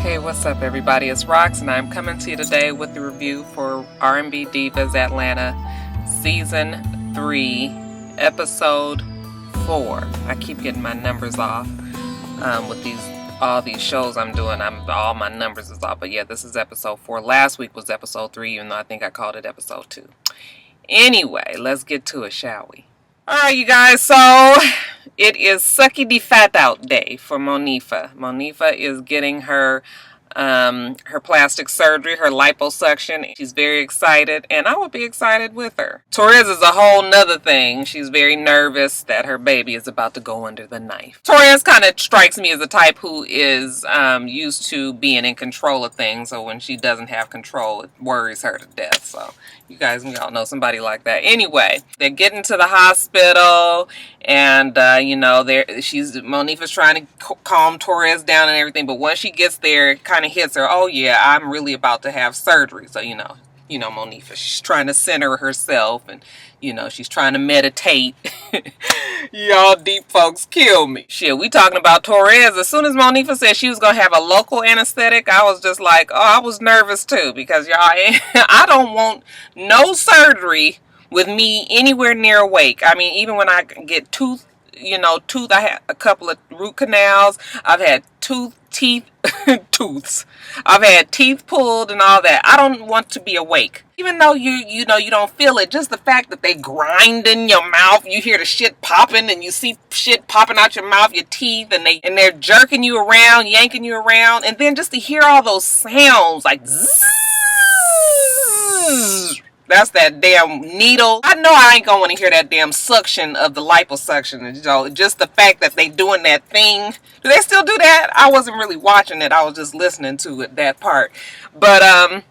Hey, what's up everybody? It's Rox and I'm coming to you today with the review for R&B Divas Atlanta Season 3, Episode 4. I keep getting my numbers off with all these shows I'm doing. All my numbers is off, but yeah, this is Episode 4. Last week was Episode 3, even though I think I called it Episode 2. Anyway, let's get to it, shall we? Alright, you guys, so it is Sucky de Fat Out Day for Monifeh. Monifeh is getting her plastic surgery, her liposuction. She's very excited, and I would be excited with her. Torres is a whole nother thing. She's very nervous that her baby is about to go under the knife. Torres kind of strikes me as a type who is used to being in control of things, so when she doesn't have control, it worries her to death. So you guys, we all know somebody like that. Anyway, they're getting to the hospital, and Monifeh's trying to calm Torres down and everything, but once she gets there, it kind of hits her. Oh yeah, I'm really about to have surgery. So you know Monifeh, she's trying to center herself, and she's trying to meditate. Y'all deep folks kill me. Shit, we talking about Torres. As soon as Monifeh said she was gonna have a local anesthetic, I was just like, oh, I was nervous too, because y'all, I don't want no surgery with me anywhere near awake. I mean, even when I get tooth, I had a couple of root canals. I've had teeth I've had teeth pulled and all that. I don't want to be awake. Even though you don't feel it, just the fact that they grind in your mouth, you hear the shit popping and you see shit popping out your mouth, your teeth, and they're jerking you around, yanking you around, and then just to hear all those sounds like zzz, that's that damn needle. I know I ain't gonna want to hear that damn suction of the liposuction. Just the fact that they doing that thing. Do they still do that? I wasn't really watching it. I was just listening to it, that part. But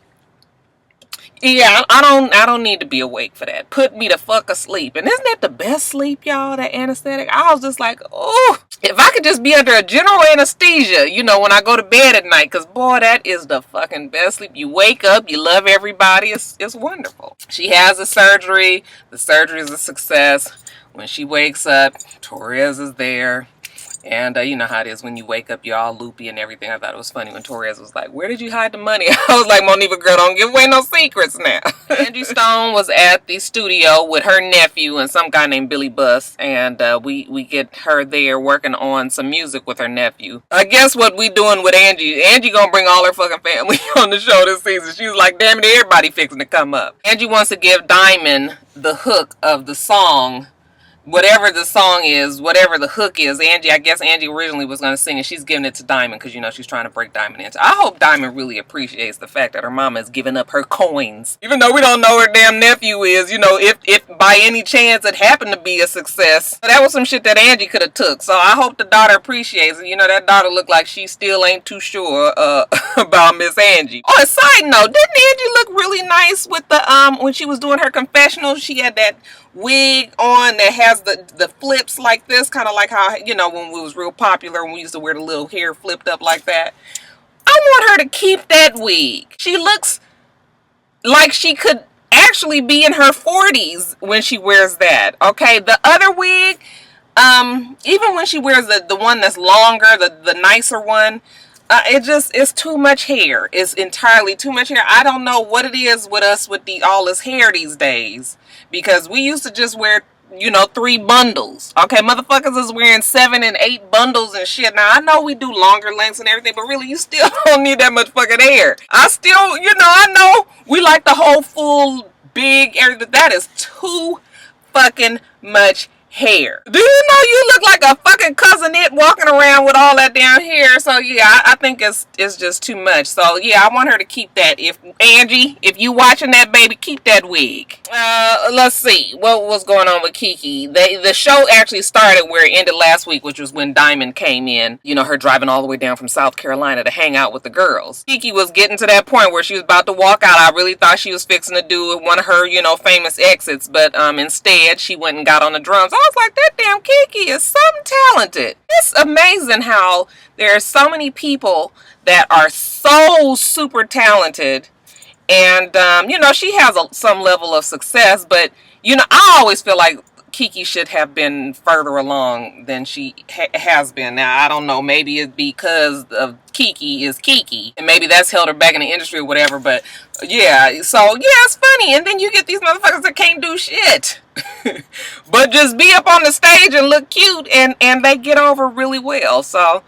yeah, I don't need to be awake for that. Put me the fuck asleep. And isn't that the best sleep, y'all? That anesthetic. I was just like, oh, if I could just be under a general anesthesia, when I go to bed at night, because boy, that is the fucking best sleep. You wake up, you love everybody. It's wonderful. She has a surgery. The surgery is a success. When she wakes up, Torres is there. And you know how it is when you wake up, you're all loopy and everything. I thought it was funny when Torres was like, where did you hide the money? I was like, Monifeh, girl, don't give away no secrets now. Angie Stone was at the studio with her nephew and some guy named Billy Buss. And we get her there working on some music with her nephew. I guess what we doing with Angie gonna bring all her fucking family on the show this season. She was like, damn it, everybody fixing to come up. Angie wants to give Diamond the hook of the song. Whatever the song is, whatever the hook is, I guess Angie originally was going to sing it. She's giving it to Diamond because, she's trying to break Diamond into. I hope Diamond really appreciates the fact that her mama is giving up her coins. Even though we don't know her damn nephew is, if by any chance it happened to be a success. That was some shit that Angie could have took. So I hope the daughter appreciates it. That daughter looked like she still ain't too sure about Miss Angie. Oh, a side note, didn't Angie look really nice with the, when she was doing her confessional? She had that wig on that has the flips like this, kind of like how when we was real popular when we used to wear the little hair flipped up like that. I want her to keep that wig. She looks like she could actually be in her 40s when she wears that. Okay, the other wig, even when she wears the one that's longer, the nicer one, it's too much hair. It's entirely too much hair. I don't know what it is with us with all this hair these days, because we used to just wear 3 bundles. Okay, motherfuckers is wearing 7 and 8 bundles and shit. Now I know we do longer lengths and everything, but really you still don't need that much fucking hair. I still, I know we like the whole full big everything. That is too fucking much hair. Do you know you look like a fucking cousinette walking around with all that down hair? So yeah, I think it's just too much. So yeah, I want her to keep that. If Angie, if you watching that, baby, keep that wig. Let's see what was going on with Kiki. The show actually started where it ended last week, which was when Diamond came in. Her driving all the way down from South Carolina to hang out with the girls. Kiki was getting to that point where she was about to walk out. I really thought she was fixing to do one of her famous exits, but instead she went and got on the drums. I was like, that damn Kiki is something talented. It's amazing how there are so many people that are so super talented, and she has some level of success, but I always feel like Kiki should have been further along than she has been. Now, I don't know, maybe it's because of Kiki is Kiki, and maybe that's held her back in the industry or whatever, but yeah, so yeah, it's funny. And then you get these motherfuckers that can't do shit but just be up on the stage and look cute, and they get over really well. So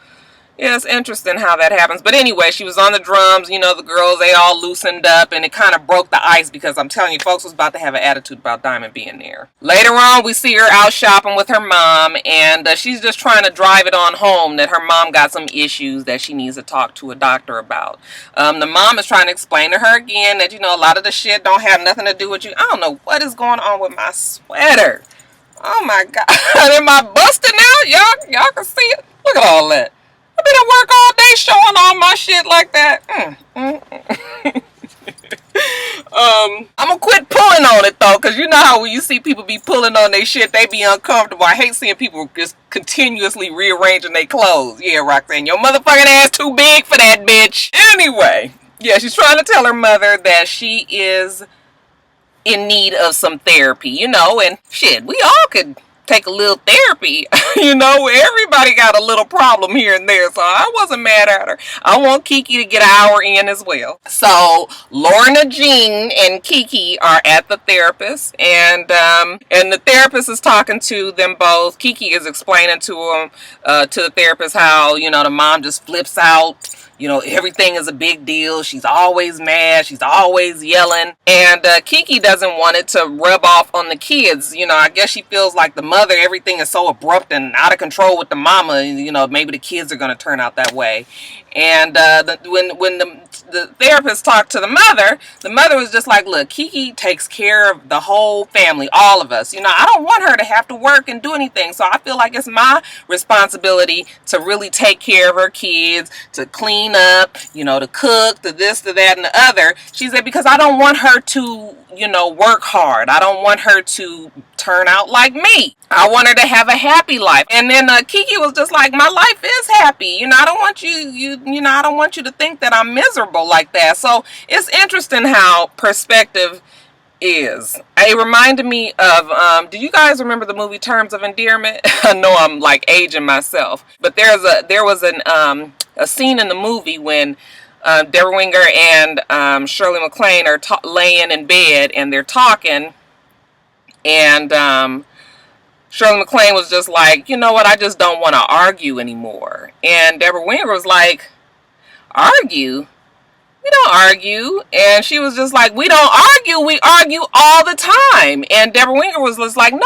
yeah, it's interesting how that happens. But anyway, she was on the drums. You know, the girls, they all loosened up, and it kind of broke the ice because I'm telling you, folks was about to have an attitude about Diamond being there. Later on, we see her out shopping with her mom, and she's just trying to drive it on home that her mom got some issues that she needs to talk to a doctor about. The mom is trying to explain to her again that, you know, a lot of the shit don't have nothing to do with you. I don't know what is going on with my sweater. Oh my God. Am I busting out? Y'all can see it? Look at all that. I've been at work all day showing all my shit like that. I'm gonna quit pulling on it though, because you know how when you see people be pulling on their shit, they be uncomfortable. I hate seeing people just continuously rearranging their clothes. Yeah, Roxanne, your motherfucking ass too big for that, bitch. Anyway, yeah, she's trying to tell her mother that she is in need of some therapy, you know, and shit, we all could take a little therapy. You know, everybody got a little problem here and there, so I wasn't mad at her. I want Kiki to get an hour in as well. So Lorna Jean and Kiki are at the therapist, and the therapist is talking to them both. Kiki is explaining to the therapist how, you know, the mom just flips out. You know, everything is a big deal. She's always mad. She's always yelling. And Kiki doesn't want it to rub off on the kids. You know, I guess she feels like the mother, everything is so abrupt and out of control with the mama. You know, maybe the kids are going to turn out that way. And when the therapist talked to the mother was just like, look, Kiki takes care of the whole family, all of us. You know, I don't want her to have to work and do anything. So I feel like it's my responsibility to really take care of her kids, to clean up, you know, to cook, to this, to that, and the other. She said, because I don't want her to, you know, work hard. I don't want her to turn out like me. I want her to have a happy life. And then Kiki was just like, my life is happy. You know, I don't want I don't want you to think that I'm miserable like that. So it's interesting how perspective is. It reminded me of, do you guys remember the movie Terms of Endearment? I know I'm like aging myself, but there was a scene in the movie when Deborah Winger and Shirley MacLaine are laying in bed and they're talking, and Shirley MacLaine was just like, you know what, I just don't want to argue anymore. And Deborah Winger was like, argue? We don't argue. And she was just like, we don't argue, we argue all the time. And Deborah Winger was just like, no,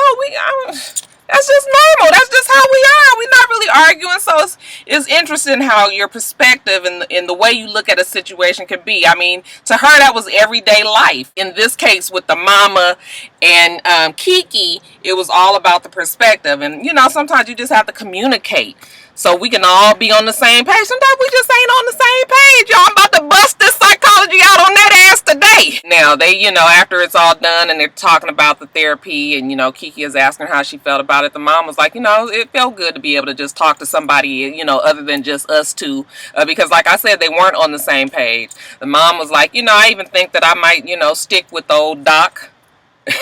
that's just normal. That's just how we are. We're not really arguing. So it's interesting how your perspective and the way you look at a situation can be. I mean, to her, that was everyday life. In this case, with the mama and Kiki, it was all about the perspective. And, you know, sometimes you just have to communicate so we can all be on the same page. Sometimes we just ain't on the same page. Y'all, I'm about to bust this psychology out on that ass today. Now, they, you know, after it's all done and they're talking about the therapy and, you know, Kiki is asking her how she felt about it, the mom was like, you know, it felt good to be able to just talk to somebody, you know, other than just us two. Because like I said, they weren't on the same page. The mom was like, you know, I even think that I might, you know, stick with the old doc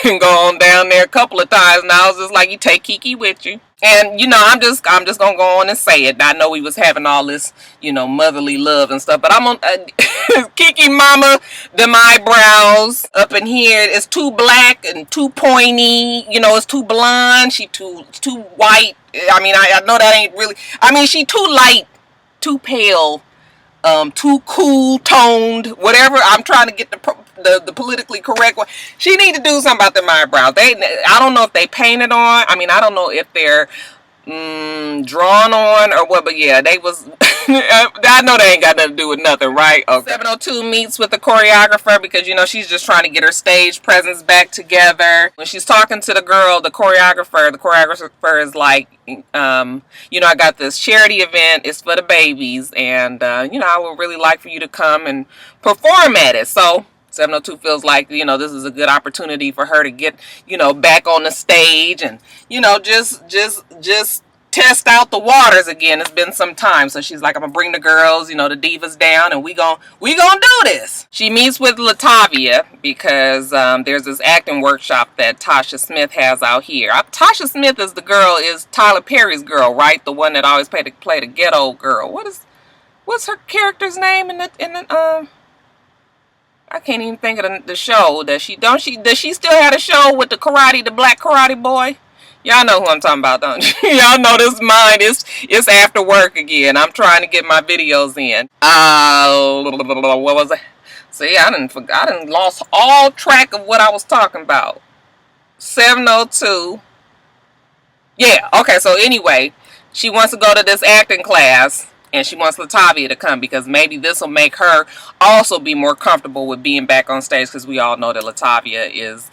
and go on down there a couple of times. And I was just like, you take Kiki with you. And, you know, I'm just gonna go on and say it. I know we was having all this, you know, motherly love and stuff, but I'm on Kiki mama, them eyebrows up in here, it's too black and too pointy, you know, it's too blonde, she too white. I mean, I know that ain't really, I mean, she too light, too pale, too cool toned, whatever. I'm trying to get the politically correct one. She need to do something about them eyebrows. I don't know if they painted on. I mean, I don't know if they're drawn on or what, but yeah, they was I know they ain't got nothing to do with nothing, right? Okay. 702 meets with the choreographer because, you know, she's just trying to get her stage presence back together. When she's talking to the girl, the choreographer is like, you know, I got this charity event, it's for the babies, and you know, I would really like for you to come and perform at it. So 702 feels like, you know, this is a good opportunity for her to get, you know, back on the stage and, you know, just test out the waters again. It's been some time. So she's like, I'm gonna bring the girls, you know, the divas down, and we gonna do this. She meets with Latavia because there's this acting workshop that Tasha Smith has out here. Tasha Smith is Tyler Perry's girl, right? The one that always play the ghetto girl. What's her character's name in the I can't even think of the show. Does she still have a show with the black karate boy? Y'all know who I'm talking about, don't you? Y'all know this mine. It's after work again. I'm trying to get my videos in. What was it? See, I done lost all track of what I was talking about. 702. Yeah, okay, so anyway, she wants to go to this acting class, and she wants Latavia to come because maybe this will make her also be more comfortable with being back on stage, because we all know that Latavia is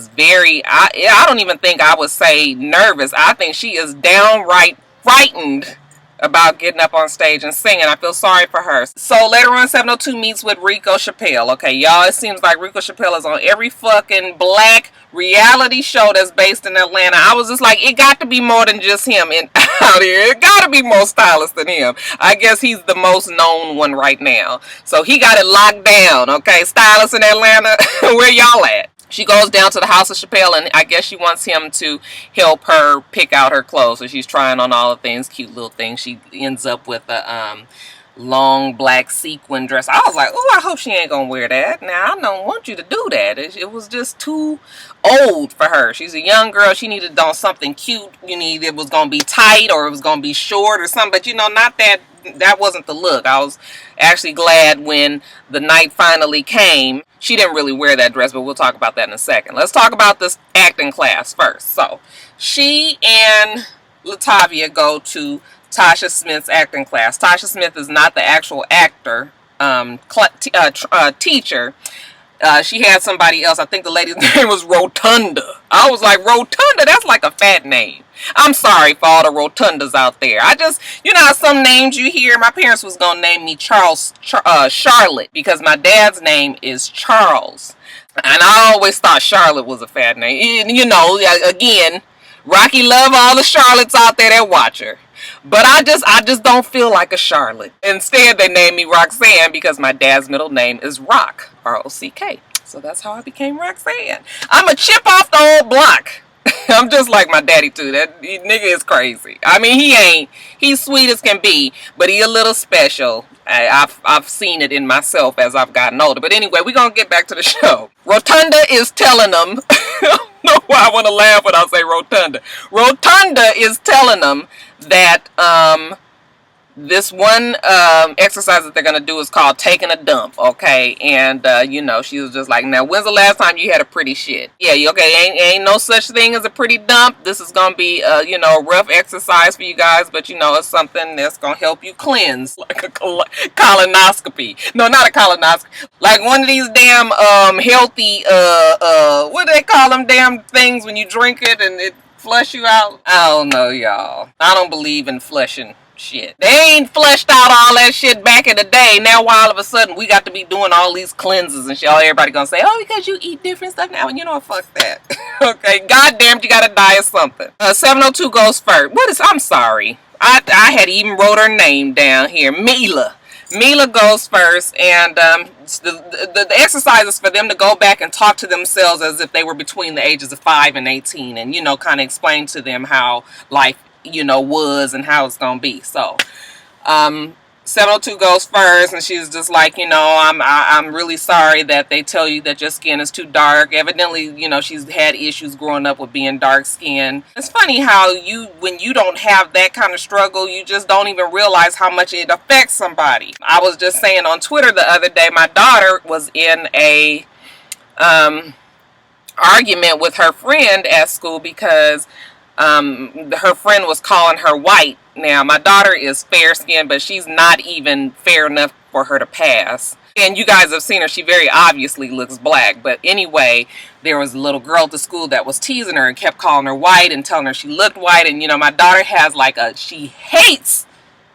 very, I don't even think I would say nervous. I think she is downright frightened about getting up on stage and singing. I feel sorry for her. So later on, 702 meets with Rico Chappelle. Okay, y'all, it seems like Rico Chappelle is on every fucking black reality show that's based in Atlanta. I was just like, it got to be more than just him out here. It got to be more stylists than him. I guess he's the most known one right now. So he got it locked down, okay? Stylists in Atlanta, where y'all at? She goes down to the house of Chappelle, and I guess she wants him to help her pick out her clothes. So she's trying on all the things, cute little things. She ends up with a long black sequin dress. I was like, oh, I hope she ain't gonna wear that. Now, I don't want you to do that. It was just too old for her. She's a young girl. She needed on something cute. It was gonna be tight, or it was gonna be short or something. But, not that. That wasn't the look. I was actually glad when the night finally came. She didn't really wear that dress, but we'll talk about that in a second. Let's talk about this acting class first. So, she and Latavia go to Tasha Smith's acting class. Tasha Smith is not the actual actor, teacher. She had somebody else. I think the lady's name was Rotunda. I was like, Rotunda? That's like a fat name. I'm sorry for all the Rotundas out there. How some names you hear. My parents was going to name me Charlotte, because my dad's name is Charles. And I always thought Charlotte was a fat name. Again, Rocky love all the Charlottes out there that watch her. But I just don't feel like a Charlotte. Instead, they named me Roxanne because my dad's middle name is Rock, R-O-C-K. So that's how I became Roxanne. I'm a chip off the old block. I'm just like my daddy too. That nigga is crazy. I mean, he's sweet as can be, but he a little special. I've seen it in myself as I've gotten older. But anyway, we're going to get back to the show. Rotunda is telling them, I don't know why I want to laugh when I say Rotunda. Rotunda is telling them that this one exercise that they're going to do is called taking a dump, okay? And, she was just like, now, when's the last time you had a pretty shit? Yeah, okay, ain't no such thing as a pretty dump. This is going to be, a rough exercise for you guys, but, it's something that's going to help you cleanse, like a colonoscopy. No, not a colonoscopy. Like one of these damn healthy, what do they call them damn things when you drink it and it flush you out? I don't know, y'all. I don't believe in flushing shit. They ain't fleshed out all that shit back in the day. Now all of a sudden we got to be doing all these cleanses and shit. Everybody gonna say, oh, because you eat different stuff now. And fuck that. Okay, goddamn, you gotta die or something. 702 goes first. I'm sorry. I had even wrote her name down here. Mila goes first, and the exercise is for them to go back and talk to themselves as if they were between the ages of 5 and 18, and kind of explain to them how life was and how it's gonna be. So 702 goes first, and she's just like, I'm really sorry that they tell you that your skin is too dark. Evidently, she's had issues growing up with being dark skinned. It's funny how when you don't have that kind of struggle, you just don't even realize how much it affects somebody. I was just saying on Twitter the other day, my daughter was in a argument with her friend at school because her friend was calling her white. Now, my daughter is fair-skinned, but she's not even fair enough for her to pass. And you guys have seen her. She very obviously looks black. But anyway, there was a little girl at the school that was teasing her and kept calling her white and telling her she looked white. And, my daughter has she hates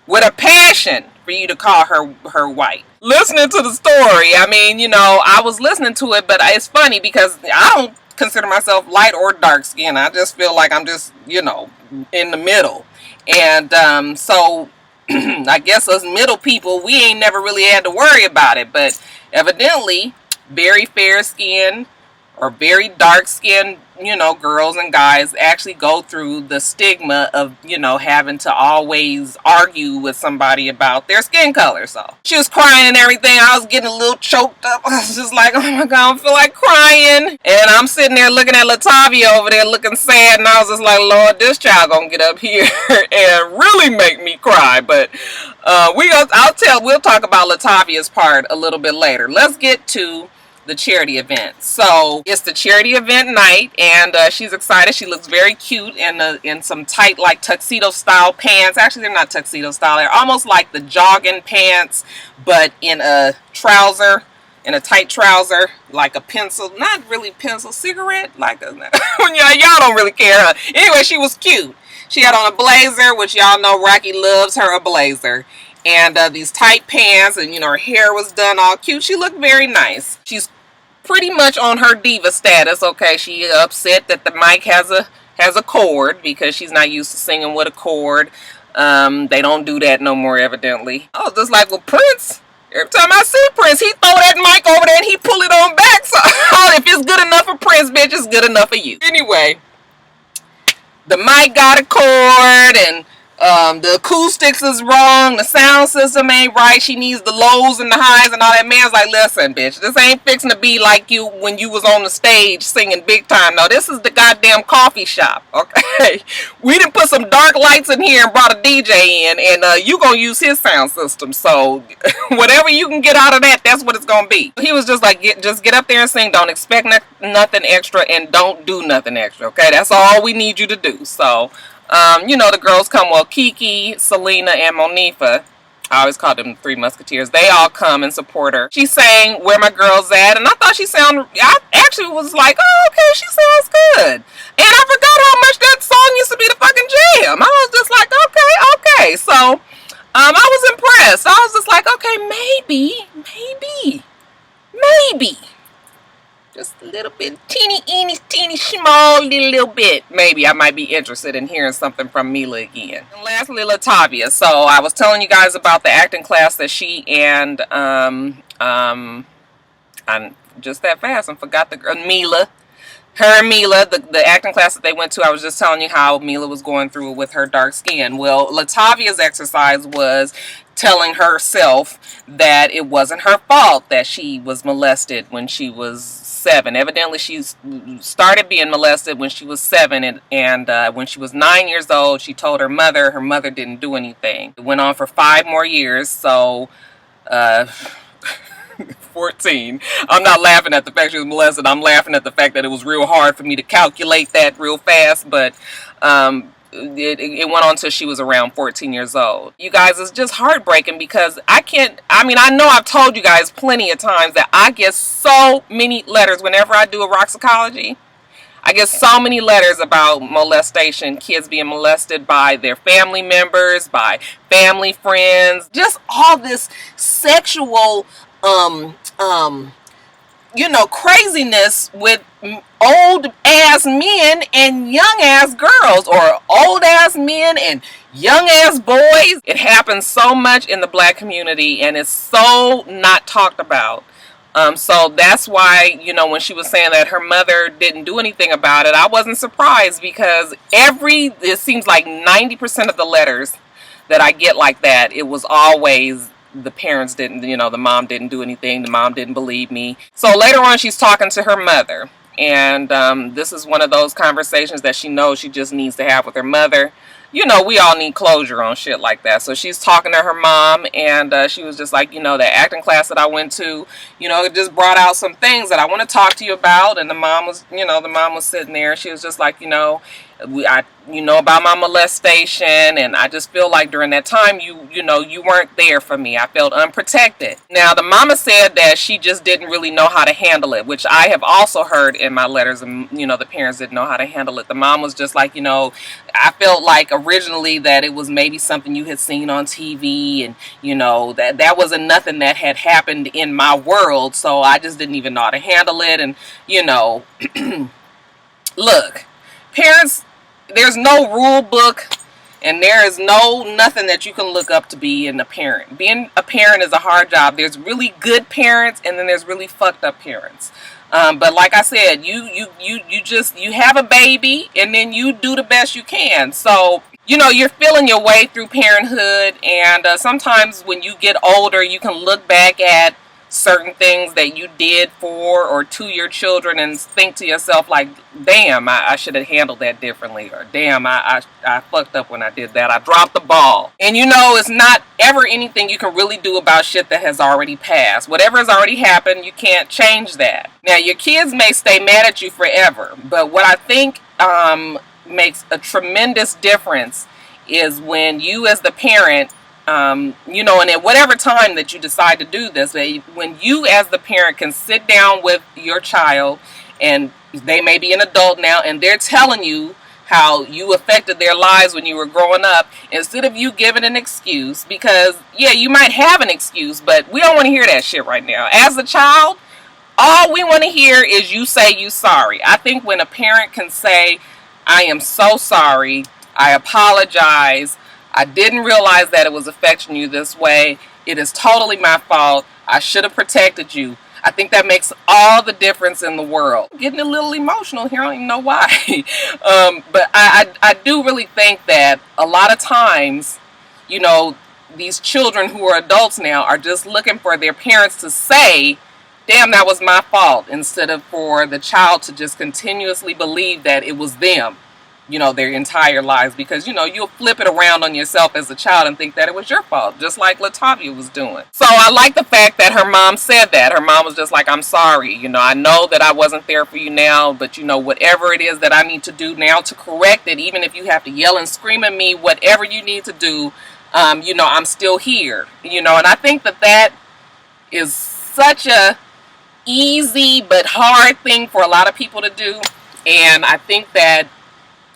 with a passion for you to call her white. Listening to the story, I was listening to it, but it's funny because I don't consider myself light or dark skinned. I just feel like I'm just, in the middle. And so I guess us middle people, we ain't never really had to worry about it. But evidently, very fair skinned or very dark skinned, girls and guys actually go through the stigma of, having to always argue with somebody about their skin color. So she was crying and everything. I was getting a little choked up. I was just like, oh my God, I feel like crying. And I'm sitting there looking at Latavia over there looking sad. And I was just like, Lord, this child gonna get up here and really make me cry. But we'll talk about Latavia's part a little bit later. Let's get to the charity event. So it's the charity event night, and she's excited. She looks very cute in some tight, like, tuxedo style pants. Actually, they're not tuxedo style. They're almost like the jogging pants, but in a trouser, in a tight trouser, like a pencil, not really pencil, cigarette, like a y'all don't really care, huh? Anyway, she was cute. She had on a blazer, which y'all know Rocky loves her a blazer. And these tight pants, and her hair was done all cute. She looked very nice. She's pretty much on her diva status. Okay, she upset that the mic has a cord because she's not used to singing with a cord. They don't do that no more, evidently. I was just like, well, Prince. Every time I see Prince, he throw that mic over there and he pull it on back. So if it's good enough for Prince, bitch, it's good enough for you. Anyway, the mic got a cord, and the acoustics is wrong, the sound system ain't right, she needs the lows and the highs and all that. Man's like, listen, bitch, this ain't fixing to be like you when you was on the stage singing big time. No, this is the goddamn coffee shop, okay? We done put some dark lights in here and brought a DJ in, and you gonna use his sound system, so whatever you can get out of that, that's what it's gonna be. He was just like, just get up there and sing, don't expect nothing extra, and don't do nothing extra, okay? That's all we need you to do. So the girls come, well, Kiki, Selena, and Monifeh, I always call them the Three Musketeers, they all come and support her. She sang Where My Girls At, and I thought I actually was like, oh, okay, she sounds good. And I forgot how much that song used to be the fucking jam. I was just like, okay. So, I was impressed. I was just like, okay, maybe. Just a little bit, teeny small little bit. Maybe I might be interested in hearing something from Mila again. And lastly, Latavia. So I was telling you guys about the acting class that she and I'm just that fast and forgot the girl Mila. Her and Mila, the acting class that they went to, I was just telling you how Mila was going through it with her dark skin. Well, Latavia's exercise was telling herself that it wasn't her fault that she was molested when she was 7. Evidently, she started being molested when she was 7, and when she was 9 years old, she told her mother didn't do anything. It went on for 5 more years, so 14. I'm not laughing at the fact she was molested. I'm laughing at the fact that it was real hard for me to calculate that real fast, but it went on until she was around 14 years old. You guys, it's just heartbreaking because I know I've told you guys plenty of times that I get so many letters whenever I do a Roxicology. I get so many letters about molestation, kids being molested by their family members, by family friends, just all this sexual craziness with old ass men and young ass girls, or old ass men and young ass boys. It happens so much in the black community, and it's so not talked about. So that's why, when she was saying that her mother didn't do anything about it, I wasn't surprised, because it seems like 90% of the letters that I get like that, it was always the parents didn't, the mom didn't do anything, the mom didn't believe me. So later on, she's talking to her mother, and this is one of those conversations that she knows she just needs to have with her mother. We all need closure on shit like that. So she's talking to her mom, and she was just like, the acting class that I went to, it just brought out some things that I want to talk to you about. And the mom was sitting there. She was just like, about my molestation, and I just feel like during that time you weren't there for me. I felt unprotected. Now the mama said that she just didn't really know how to handle it, which I have also heard in my letters, and the parents didn't know how to handle it. The mom was just like, I felt like originally that it was maybe something you had seen on TV, and that wasn't nothing that had happened in my world, so I just didn't even know how to handle it. And look, parents, there's no rule book And there is nothing that you can look up to being a parent. Being a parent is a hard job. There's really good parents, and then there's really fucked up parents. But like I said, you have a baby, and then you do the best you can. So, you know, you're feeling your way through parenthood, and sometimes when you get older, you can look back at certain things that you did for or to your children and think to yourself like, damn, I should have handled that differently, or damn, I fucked up when I did that. I dropped the ball. And you know, it's not ever anything you can really do about shit that has already passed. Whatever has already happened, you can't change that. Now, your kids may stay mad at you forever, but what I think makes a tremendous difference is when you as the parent, you know, and at whatever time that you decide to do this, when you as the parent can sit down with your child, and they may be an adult now, and they're telling you how you affected their lives when you were growing up, instead of you giving an excuse, because yeah, you might have an excuse, but we don't want to hear that shit right now. As a child, all we want to hear is you say you sorry. I think when a parent can say, I am so sorry, I apologize, I didn't realize that it was affecting you this way, it is totally my fault, I should have protected you. I think that makes all the difference in the world. I'm getting a little emotional here, I don't even know why. But I do really think that a lot of times, you know, these children who are adults now are just looking for their parents to say, damn, that was my fault, instead of for the child to just continuously believe that it was them, you know, their entire lives. Because, you know, you'll flip it around on yourself as a child and think that it was your fault, just like Latavia was doing. So I like the fact that her mom said that. Her mom was just like, I'm sorry, you know, I know that I wasn't there for you now, but you know, whatever it is that I need to do now to correct it, even if you have to yell and scream at me, whatever you need to do, you know, I'm still here, you know. And I think that that is such a easy but hard thing for a lot of people to do. And I think that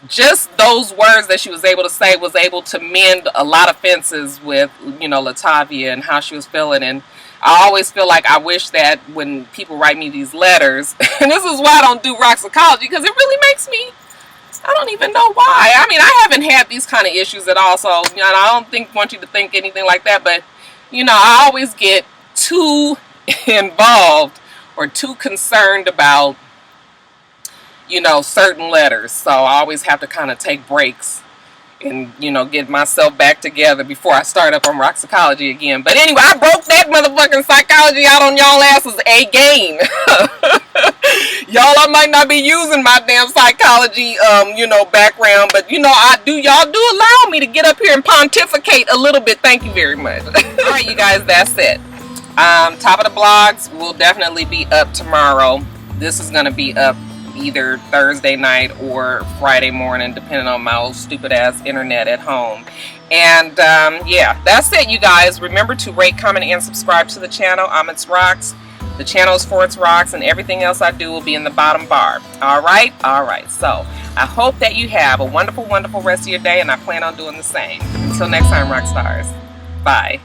just those words that she was able to say was able to mend a lot of fences with, you know, Latavia and how she was feeling. And I always feel like I wish that when people write me these letters, and this is why I don't do Roxstars, because it really makes me, I don't even know why. I mean, I haven't had these kind of issues at all, so you know, I don't want you to think anything like that. But you know, I always get too involved or too concerned about, you know, certain letters, so I always have to kind of take breaks and, you know, get myself back together before I start up on Roxicology again. But anyway, I broke that motherfucking psychology out on y'all asses again. Y'all, I might not be using my damn psychology, you know, background, but you know, y'all do allow me to get up here and pontificate a little bit. Thank you very much. All right, you guys, that's it. Top of the blogs will definitely be up tomorrow. This is gonna be up either Thursday night or Friday morning, depending on my old stupid ass internet at home. And yeah, that's it, you guys. Remember to rate, comment, and subscribe to the channel. I'm itsrox. The channel is for itsrox, and everything else I do will be in the bottom bar. All right. So I hope that you have a wonderful, wonderful rest of your day, and I plan on doing the same. Until next time, Roxstars. Bye.